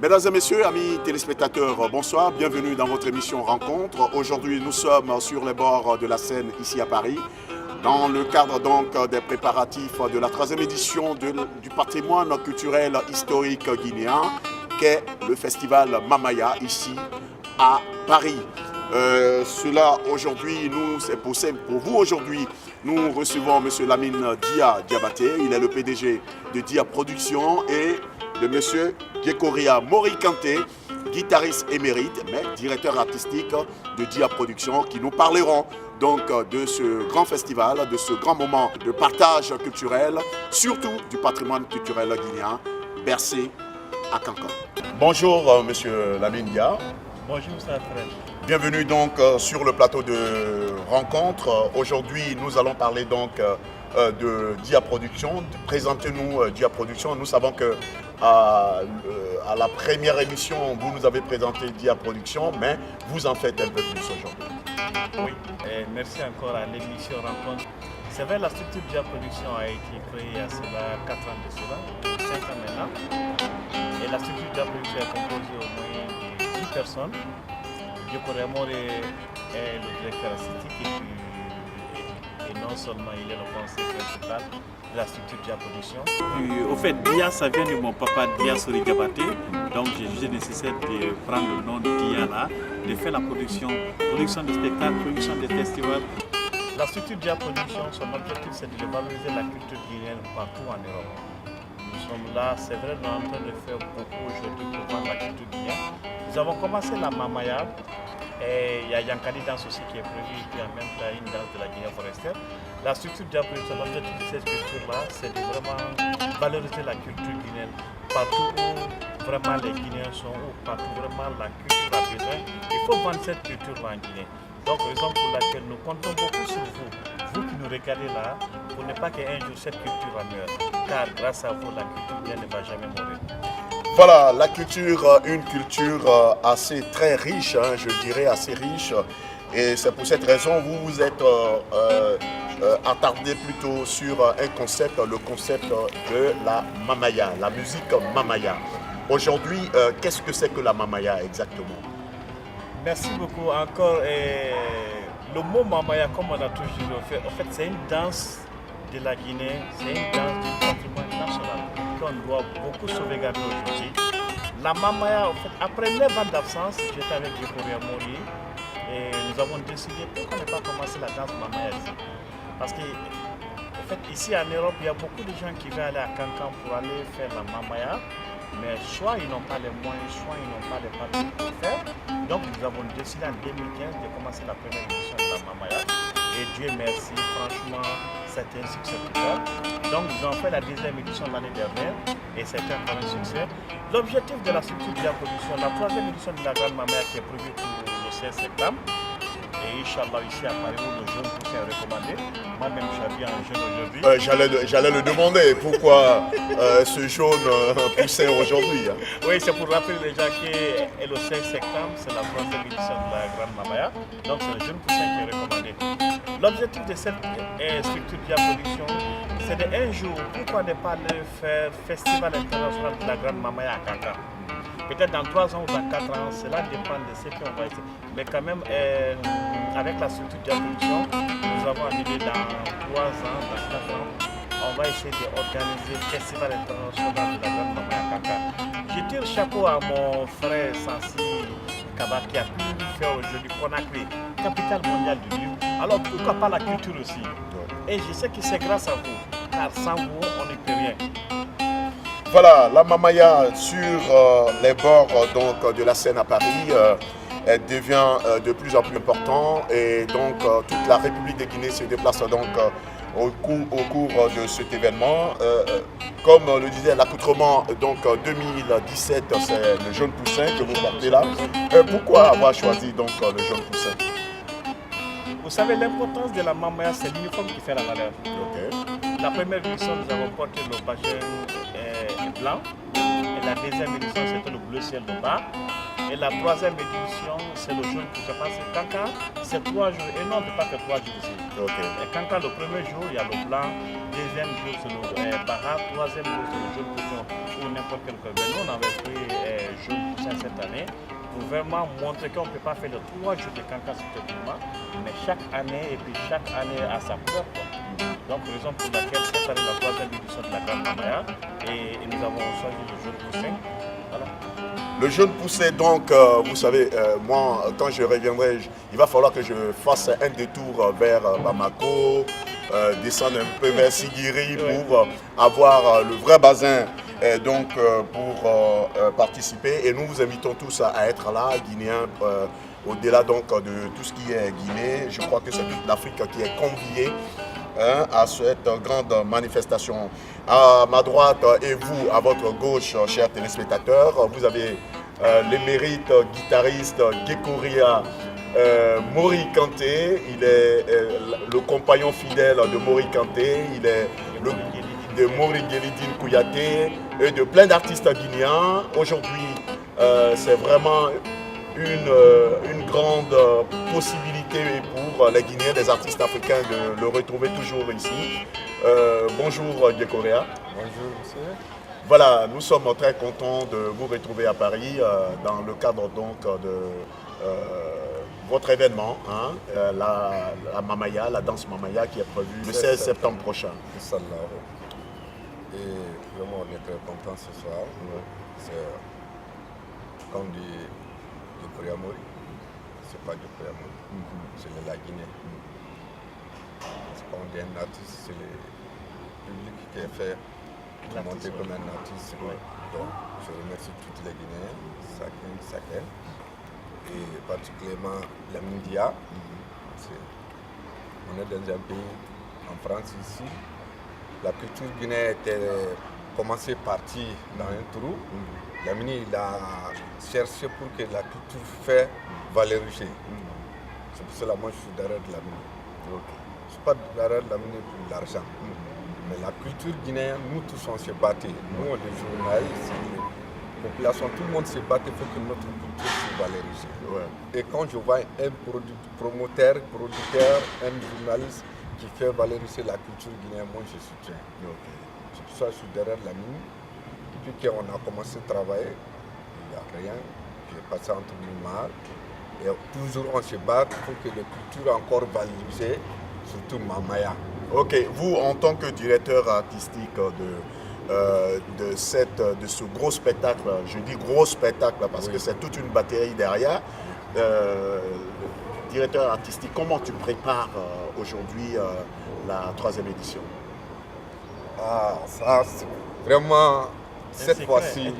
Mesdames et messieurs, amis téléspectateurs, bonsoir, bienvenue dans votre émission Rencontre. Aujourd'hui, nous sommes sur les bords de la Seine, ici à Paris, dans le cadre donc des préparatifs de la 3e édition du patrimoine culturel historique guinéen, qu'est le festival Mamaya, ici à Paris. Cela aujourd'hui, c'est pour vous aujourd'hui, nous recevons M. Lamine Dia Diabaté, il est le PDG de Dia Productions, et de M. Djekoria Mori-Kanté, guitariste émérite, mais directeur artistique de Dia Productions, qui nous parleront donc de ce grand festival, de ce grand moment de partage culturel, surtout du patrimoine culturel guinéen, bercé à Cancan. Bonjour M. Lamine Dia. Bonjour, ça frère. Bienvenue donc sur le plateau de rencontre. Aujourd'hui, nous allons parler donc de Dia Productions. Présentez-nous Dia Productions. Nous savons que à la première émission, vous nous avez présenté Dia Productions, mais vous en faites un peu plus aujourd'hui. Oui, et merci encore à l'émission Rencontre. C'est vrai, la structure Dia Productions a été créée il y a cela 4 ans de cela, 5 ans maintenant. Et la structure Dia Productions est composée au moins de 10 personnes. Djekoria Mori est le directeur artistique et non seulement il est le conseiller principal de la structure Dia Productions. Au fait, Dia, ça vient de mon papa Dia Sori Diabaté. Donc j'ai jugé nécessaire de prendre le nom de Dia là, de faire la production de spectacles, production de festivals. La structure Dia Productions, son objectif c'est de valoriser la culture guinéenne partout en Europe. Nous sommes là, c'est vrai, nous sommes en train de faire beaucoup aujourd'hui pour vendre la culture guinéenne. Nous avons commencé la Mamaya, et il y a Yankali Danse aussi qui est prévu, et puis en même temps une danse de la Guinée forestière. La structure Dia Productions, l'objectif de cette culture-là, c'est de vraiment valoriser la culture guinéenne partout où vraiment les Guinéens sont, où partout vraiment la culture a besoin. Il faut vendre cette culture-là en Guinée. Donc, raison pour laquelle nous comptons beaucoup sur vous, vous qui nous regardez là, pour ne pas qu'un jour cette culture meure. Car grâce à vous, la culture guinéenne ne va jamais mourir. Voilà, la culture, une culture assez très riche, hein, je dirais assez riche. Et c'est pour cette raison que vous vous êtes attardé plutôt sur un concept, le concept de la Mamaya, la musique Mamaya. Aujourd'hui, qu'est-ce que c'est que la Mamaya exactement? Merci beaucoup encore. Le mot Mamaya, comme on a toujours fait, en fait c'est une danse de la Guinée, c'est une danse du patrimoine national qu'on doit beaucoup sauvegarder aujourd'hui. La Mamaya, en fait, après 9 ans d'absence, j'étais avec Djekoria Mori et nous avons décidé pourquoi ne pas commencer la danse Mamaya ici. Parce que, en fait, ici en Europe, il y a beaucoup de gens qui veulent aller à Cancan pour aller faire la Mamaya, mais soit ils n'ont pas les moyens, soit ils n'ont pas les papiers pour le faire. Donc nous avons décidé en 2015 de commencer la première édition de la Mamaya. Et Dieu merci, franchement, c'était un succès total. Donc nous avons fait la 2e édition l'année dernière et c'était un succès. L'objectif de la structure de la production, la 3e édition de la Grande Mamaya qui est prévue pour le 16 septembre. Et Inch'Allah, ici à Paris, où le jaune poussin est recommandé. Moi-même, je suis habillé en jaune aujourd'hui. J'allais le demander, pourquoi ce jaune poussin aujourd'hui, hein? Oui, c'est pour rappeler déjà que le 16 septembre, c'est la 3e édition de la Grande Mamaya. Donc, c'est le jaune poussin qui est recommandé. L'objectif de cette structure Dia Productions, c'est d'un jour, pourquoi ne pas le faire Festival international de la Grande Mamaya à Cancan. Peut-être dans 3 ans ou dans 4 ans, cela dépend de ce qu'on va essayer. Mais quand même, avec la structure Dia Productions, nous avons une idée dans 3 ans, dans 4 ans, on va essayer d'organiser le Festival international de la Grande Mamaya à Cancan. Je tire le chapeau à mon frère Sansi Kaba qui a pu faire aujourd'hui Conakry, capitale mondiale du livre. Alors pourquoi pas la culture aussi? Et je sais que c'est grâce à vous, car sans vous, on ne peut rien. Voilà, la Mamaya sur les bords donc, de la Seine à Paris, elle devient de plus en plus important et donc toute la République de Guinée se déplace donc au cours de cet événement. Comme le disait l'accoutrement donc 2017, c'est le jaune poussin que vous portez là. Pourquoi avoir choisi donc le jaune poussin? Vous savez, l'importance de la Mamaya, c'est l'uniforme qui fait la valeur. Okay. La première édition, nous avons porté le bajin blanc. Et la 2e édition, c'était le bleu ciel de bas. Et la troisième édition, c'est le jaune poussé. Parce que Kanka, c'est 3 jours. Et non, on ne peut pas faire 3 jours ici. Et Kanka, le premier jour, il y a le blanc. Deuxième jour, c'est le Baha. Troisième jour, c'est le jaune poussé ou n'importe quel color. Nous, on avait pris jaune poussé cette année pour vraiment montrer qu'on ne peut pas faire les 3 jours de Kanka sur le climat. Mais chaque année, et puis chaque année a sa peur. Donc, raison pour laquelle cette année, la troisième édition de la Grande Mamaya, et nous avons choisi le jaune poussé. Voilà. Le jeune poussé, donc, vous savez, moi, quand je reviendrai, il va falloir que je fasse un détour vers Bamako, descendre un peu vers Sigiri pour avoir le vrai bassin donc, pour participer. Et nous vous invitons tous à être là, Guinéens, au-delà donc de tout ce qui est Guinée. Je crois que c'est toute l'Afrique qui est conviée à cette grande manifestation. À ma droite et vous, à votre gauche, chers téléspectateurs, vous avez l'émérite guitariste Gekoria Mori Kanté. Il est le compagnon fidèle de Mori Kanté. Il est de Mori Guelidine Kouyaté et de plein d'artistes guinéens. Aujourd'hui, c'est vraiment une grande possibilité pour les Guinéens, les artistes africains de le retrouver toujours ici. Bonjour Gekoria. Bonjour monsieur. Voilà, nous sommes très contents de vous retrouver à Paris dans le cadre donc de votre événement, hein, la Mamaya, la danse Mamaya qui est prévue le 16 septembre prochain. Inch'Allah. Et vraiment on est très contents ce soir. C'est comme dit Gekoria Mori, c'est pas Gekoria Mori, c'est la Guinée. C'est quand on dit un artiste, c'est le public qui est fait de monter comme un artiste. Donc je remercie toutes les Guinéens, chacun, et particulièrement la Mindia. On est dans un pays, en France ici, la culture guinéenne était commencée partie dans un trou. Lamini, il a cherché pour que la culture fait valoriser. C'est pour cela que moi je suis derrière de Lamini. Je ne suis pas derrière de Lamini pour l'argent. Mais la culture guinéenne, nous tous on se battait. Nous, les journalistes, les populations, tout le monde se battait pour que notre culture soit valorisée. Et quand je vois un promoteur, producteur, un journaliste qui fait valoriser la culture guinéenne, moi je soutiens. C'est pour ça que je suis derrière Lamini. Depuis qu'on a commencé à travailler, il n'y a rien. J'ai passé entre nous mal. Et toujours on se bat pour que la culture encore valorisée, surtout Mamaya. Ok, vous en tant que directeur artistique de ce gros spectacle, je dis gros spectacle parce que c'est toute une batterie derrière, directeur artistique, comment tu prépares aujourd'hui la troisième édition? Ah, ça c'est vraiment, cette fois-ci,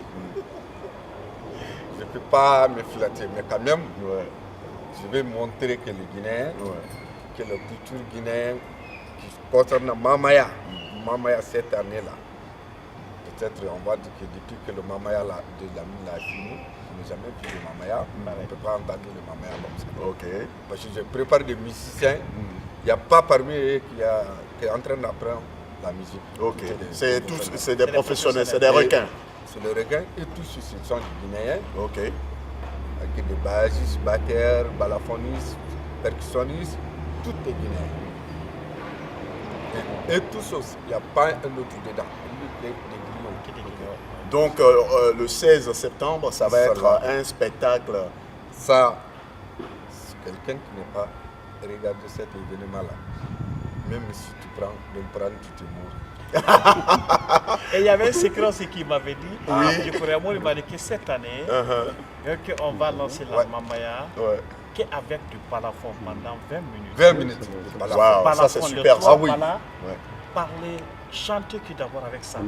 je ne peux pas me flatter, mais quand même, je vais montrer que les Guinéens, que la culture guinéenne, qui concerne Mamaya, Mamaya cette année-là, peut-être on va dire que depuis que le Mamaya de Lamine a fini, on n'a jamais vu le Mamaya, on ne peut pas entendre le Mamaya comme ça. Parce que je prépare des musiciens, il n'y a pas parmi eux qui est en train d'apprendre la musique. C'est des professionnels, c'est des requins. C'est des requins et tous ceux sont des Guinéens. Avec des bassistes, batteurs, balafonists, percussionnistes, tout est Guinéen. Et tous aussi, il n'y a pas un autre dedans. Donc le 16 septembre, ça va être un spectacle. Ça, c'est quelqu'un qui n'est pas regardé cet événement-là. Même si tu prends, tu te mourras. Et il y avait un secret aussi qui m'avait dit, il m'a dit que cette année, on va lancer la Mamaya qu'avec du balafon pendant 20 minutes. 20 minutes. Wow, ça c'est super. Ah oui. Parler, chanter que d'abord avec ça.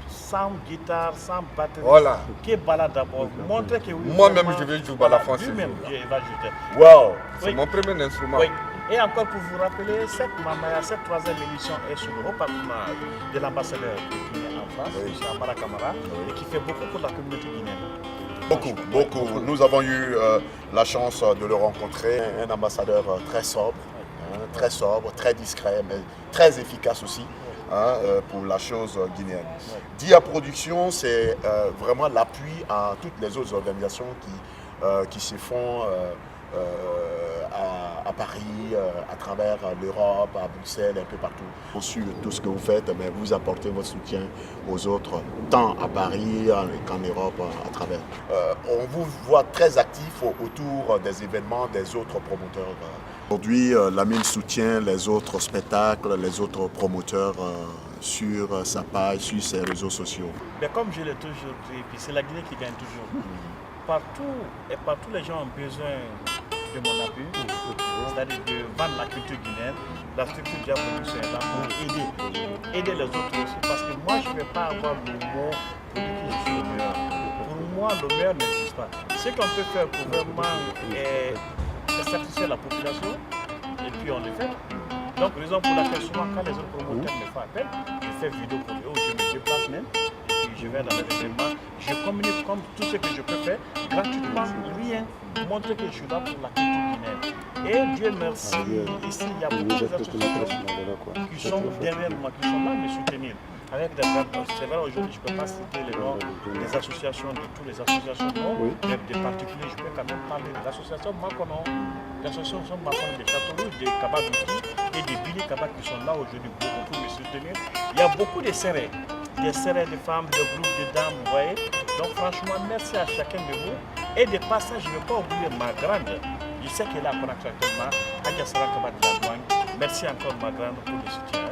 Sans guitare, sans batterie. Voilà. Qui balade d'abord. Montrer que oui. Moi-même, je vais jouer balafon. Lui-même, il va jouer. Wow. C'est mon premier instrument. Oui. Et encore pour vous rappeler, cette Mamaya, cette troisième édition est sous le haut patronage de l'ambassadeur de Guinée en France, M. Amara Kamara, et qui fait beaucoup pour la communauté guinéenne. Beaucoup. Nous avons eu la chance de le rencontrer, un ambassadeur très sobre, très discret, mais très efficace aussi. pour la chose guinéenne. Dia Production, c'est vraiment l'appui à toutes les autres organisations qui se font à Paris, à travers l'Europe, à Bruxelles, un peu partout. Sur tout ce que vous faites, mais vous apportez votre soutien aux autres, tant à Paris qu'en Europe, à travers. On vous voit très actif autour des événements des autres promoteurs. Aujourd'hui, Lamine soutient les autres spectacles, les autres promoteurs sur sa page, sur ses réseaux sociaux. Mais comme je l'ai toujours dit, puis c'est la Guinée qui gagne toujours. Partout les gens ont besoin de mon appui, c'est-à-dire de vendre la culture guinéenne. La structure Dia Production est là pour aider les autres aussi, parce que moi je ne vais pas avoir le mot pour dire que je suis le meilleur. Pour moi, le meilleur n'existe pas. Ce qu'on peut faire pour vraiment satisfaire la population, et puis on le fait. Donc, raison pour laquelle souvent quand les autres promoteurs me font appel, je fais vidéo pour eux, je me déplace même, et puis je vais dans les événements, je communique comme tout ce que je peux faire, gratuitement, rien, montrer que je suis là pour la culture guinéenne. Et Dieu merci, ici il y a beaucoup d'associations qui sont derrière moi, qui sont là me soutenir. Avec des c'est vrai, aujourd'hui je ne peux pas citer les noms des associations, de toutes les associations, non, des particuliers, je peux quand même parler de l'association Makono, l'association Makono de Châteauroux, de Kabadouki et de Billy Kaba qui sont là aujourd'hui beaucoup pour me soutenir. Il y a beaucoup de serrés, de femmes, de groupes de dames, vous voyez. Donc franchement, merci à chacun de vous. Et de passage, je ne vais pas oublier ma grande, je sais qu'elle est à Conakry actuellement, Adja Sara Kaba de la Douane. Merci encore ma grande pour le soutien.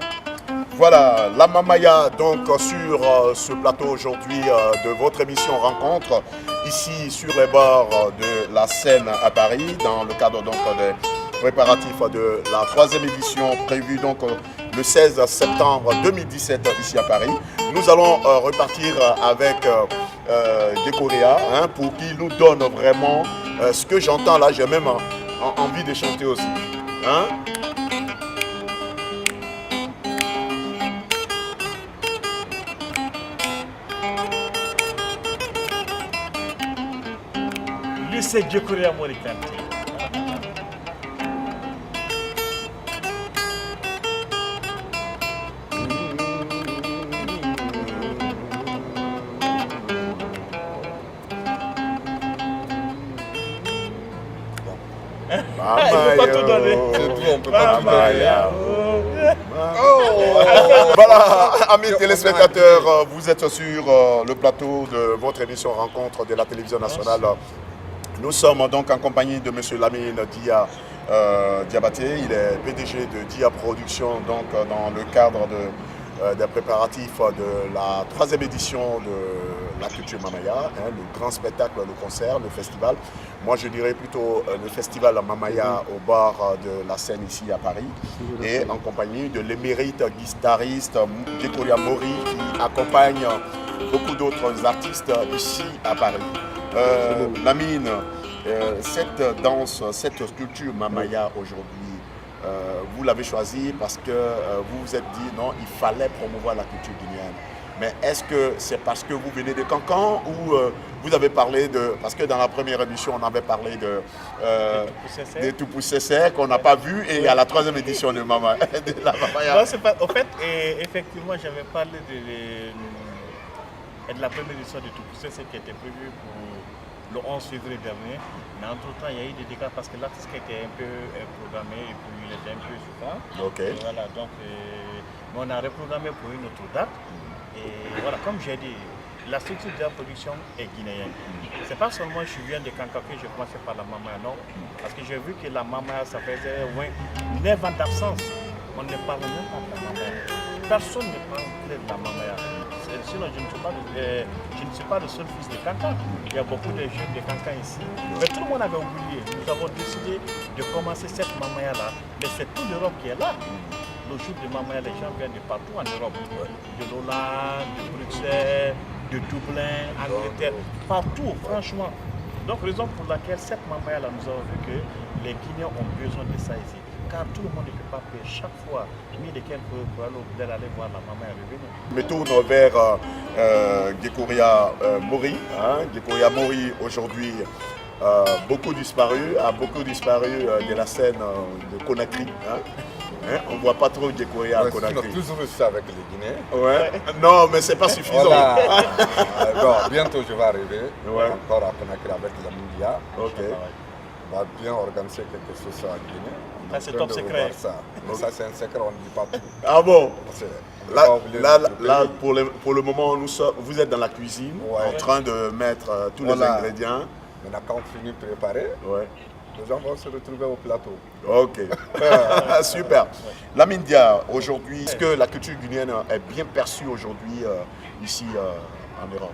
Voilà, la Mamaya donc sur ce plateau aujourd'hui de votre émission Rencontre, ici sur les bords de la Seine à Paris, dans le cadre donc des préparatifs de la 3e édition prévue donc le 16 septembre 2017 ici à Paris. Nous allons repartir avec Gekoria pour qu'il nous donne vraiment ce que j'entends là, j'ai même envie de chanter aussi. C'est Gekoria Morikante. Voilà, amis téléspectateurs, vous êtes sur le plateau de votre émission Rencontre de la télévision nationale. Nous sommes donc en compagnie de M. Lamine Diabaté. Il est PDG de Dia Production, donc dans le cadre des préparatifs de la 3e édition de la culture Mamaya, le grand spectacle, le concert, le festival. Moi, je dirais plutôt le festival Mamaya au bord de la Seine ici à Paris, et en compagnie de l'émérite guitariste Gekoria Mori qui accompagne beaucoup d'autres artistes ici à Paris. Lamine, cette danse, cette sculpture Mamaya aujourd'hui, vous l'avez choisie parce que vous vous êtes dit non, il fallait promouvoir la culture guinéenne. Mais est-ce que c'est parce que vous venez de Cancan ou vous avez parlé de... Parce que dans la première émission, on avait parlé de Toupoussessé qu'on n'a pas vu, et à la 3e édition de la Mamaya. Non, au fait, effectivement, j'avais parlé de la première édition de Toupoussessé qui était prévue pour le 11 février dernier. Mais entre-temps, il y a eu des dégâts parce que l'artiste était un peu programmé et puis il était un peu souffrant. Okay. Voilà, donc on a reprogrammé pour une autre date. Et voilà, comme j'ai dit, la structure de la production est guinéenne. C'est pas seulement je viens de Cancan que je commençais par la Mamaya, non. Parce que j'ai vu que la Mamaya, ça faisait 9 ans d'absence. On ne parle même pas de la Mamaya. Personne ne parle de la Mamaya. Sinon, je ne suis pas le seul fils de Cancan. Il y a beaucoup de jeunes de Cancan ici. Mais tout le monde avait oublié. Nous avons décidé de commencer cette Mamaya-là. Mais c'est toute l'Europe qui est là. Le jour de Mamaya, les gens viennent de partout en Europe. De l'Hollande, de Bruxelles, de Dublin, Angleterre, partout, franchement. Donc, raison pour laquelle cette Mamaya-là, nous avons vu que les Guinéens ont besoin de ça ici. Car tout le monde ne peut pas payer chaque fois 1000 et quelques euros pour aller voir la Mamaya revenir. Je me tourne vers Gekoria Mori. Gekoria Mori, aujourd'hui, beaucoup disparu de la scène de Conakry. Hein, on ne voit pas trop Djekouré à On a Conakry. toujours ça avec les Guinéens. Ouais. Non, mais c'est pas suffisant. Voilà. Bon, bientôt je vais arriver Ouais. encore à Conakry avec la Moudia. Ok. On va bien organiser quelque chose en Guinée. On est Ça, en c'est train top de secret. revoir ça. Mais ça c'est un secret, on ne dit pas tout. Ah bon? Parce que on peut Là, pas oublier là, notre là, pays. pour le moment, vous êtes dans la cuisine, Ouais. en train de mettre tous les Voilà. ingrédients. Maintenant quand on finit de préparer, Ouais. les gens vont se retrouver au plateau. Ok. Super. Lamine Dia, aujourd'hui, est-ce que la culture guinéenne est bien perçue aujourd'hui ici en Europe?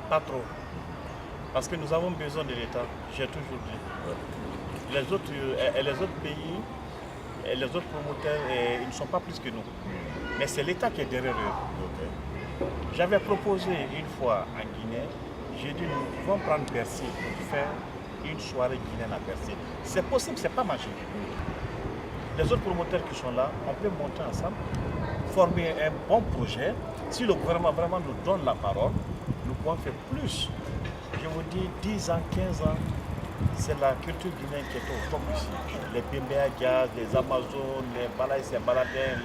Pas trop. Parce que nous avons besoin de l'État, j'ai toujours dit. Les autres pays et les autres promoteurs, ils ne sont pas plus que nous. Mais c'est l'État qui est derrière eux. J'avais proposé une fois en Guinée, j'ai dit nous pouvons prendre Bercy pour faire une soirée guinéenne à Bercy. C'est possible, c'est pas magique. Les autres promoteurs qui sont là, on peut monter ensemble, former un bon projet. Si le gouvernement vraiment nous donne la parole, nous pouvons faire plus. Je vous dis 10 ans, 15 ans, c'est la culture guinéenne qui est au top ici. Les Bembea Jazz, les Amazones, les Balaïs, les Baladins,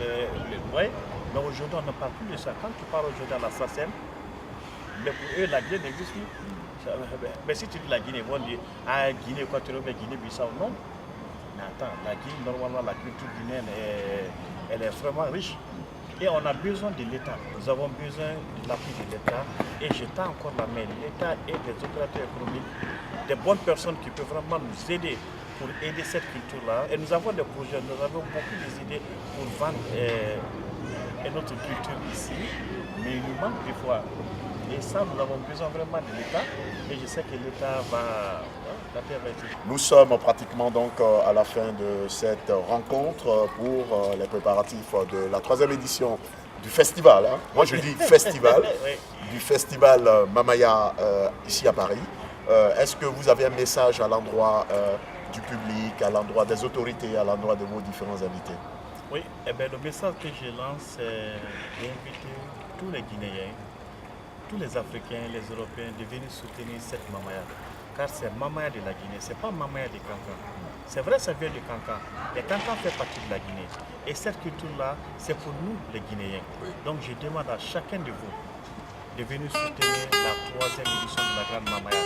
ouais. Mais aujourd'hui, on ne parle plus de ça. Quand tu parles aujourd'hui à la SACEM, mais pour eux, la Guinée n'existe plus. Mais si tu dis la Guinée, ils vont dire ah, Guinée équatoriale, Guinée-Bissau, non. Mais attends, la Guinée, normalement, la culture guinéenne, elle est vraiment riche. Et on a besoin de l'État. Nous avons besoin de l'appui de l'État. Et je tends encore la main. L'État et des opérateurs économiques, des bonnes personnes qui peuvent vraiment nous aider pour aider cette culture-là. Et nous avons des projets, nous avons beaucoup d'idées pour vendre notre culture ici. Mais il nous manque des fois. Et ça, nous avons besoin vraiment de l'État. Et je sais que l'État va... La terre va être... Nous sommes pratiquement donc à la fin de cette rencontre pour les préparatifs de la 3e édition du festival. Hein. Moi je dis festival, Oui. du festival Mamaya ici à Paris. Est-ce que vous avez un message à l'endroit du public, à l'endroit des autorités, à l'endroit de vos différents invités? Oui, eh bien, le message que je lance, c'est d'inviter tous les Guinéens, tous les Africains, les Européens de venir soutenir cette Mamaya. Car c'est Mamaya de la Guinée, ce n'est pas Mamaya de Kankan. C'est vrai, ça vient de Kankan, mais Kankan fait partie de la Guinée. Et cette culture-là, c'est pour nous, les Guinéens. Donc je demande à chacun de vous de venir soutenir la 3e édition de la Grande Mamaya.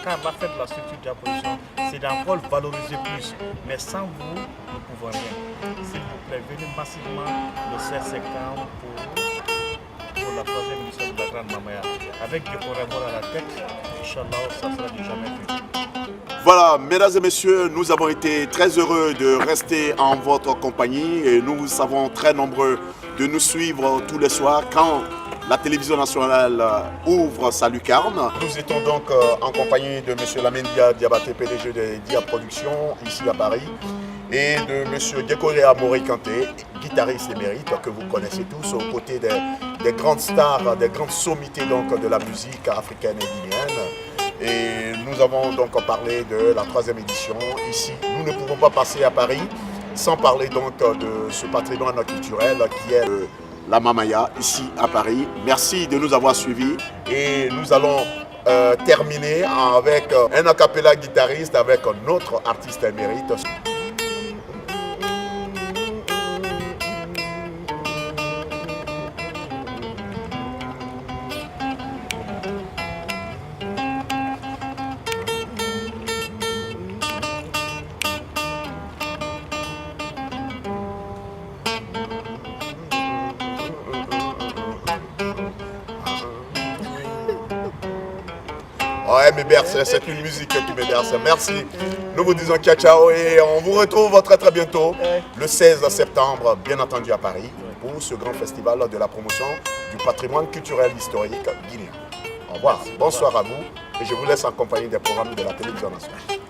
Car la fête de la structure de la production, c'est d'encore valoriser plus. Mais sans vous, nous ne pouvons rien. S'il vous plaît, venez massivement le 16 septembre pour la 3e édition de la Grande Mamaya. Avec des corps à la tête, Inch'Allah, ça sera du jamais vu. Voilà, mesdames et messieurs, nous avons été très heureux de rester en votre compagnie et nous savons très nombreux de nous suivre tous les soirs quand la télévision nationale ouvre sa lucarne. Nous étions donc en compagnie de M. Lamine Dia Diabaté, PDG de Dia Productions, ici à Paris, et de M. Djekouré Amoré Kanté, guitariste émérite que vous connaissez tous, aux côtés des grandes stars, des grandes sommités donc, de la musique africaine et guinéenne. Et nous avons donc parlé de la 3e édition ici. Nous ne pouvons pas passer à Paris sans parler donc de ce patrimoine culturel qui est la Mamaya ici à Paris. Merci de nous avoir suivis et nous allons terminer avec un a cappella guitariste avec notre artiste émérite. Ouais, mais berce, c'est une musique qui me berce. Merci. Nous vous disons ciao ciao et on vous retrouve très très bientôt le 16 septembre, bien entendu à Paris, pour ce grand festival de la promotion du patrimoine culturel historique guinéen. Au revoir, bonsoir à vous et je vous laisse en compagnie des programmes de la télévision nationale.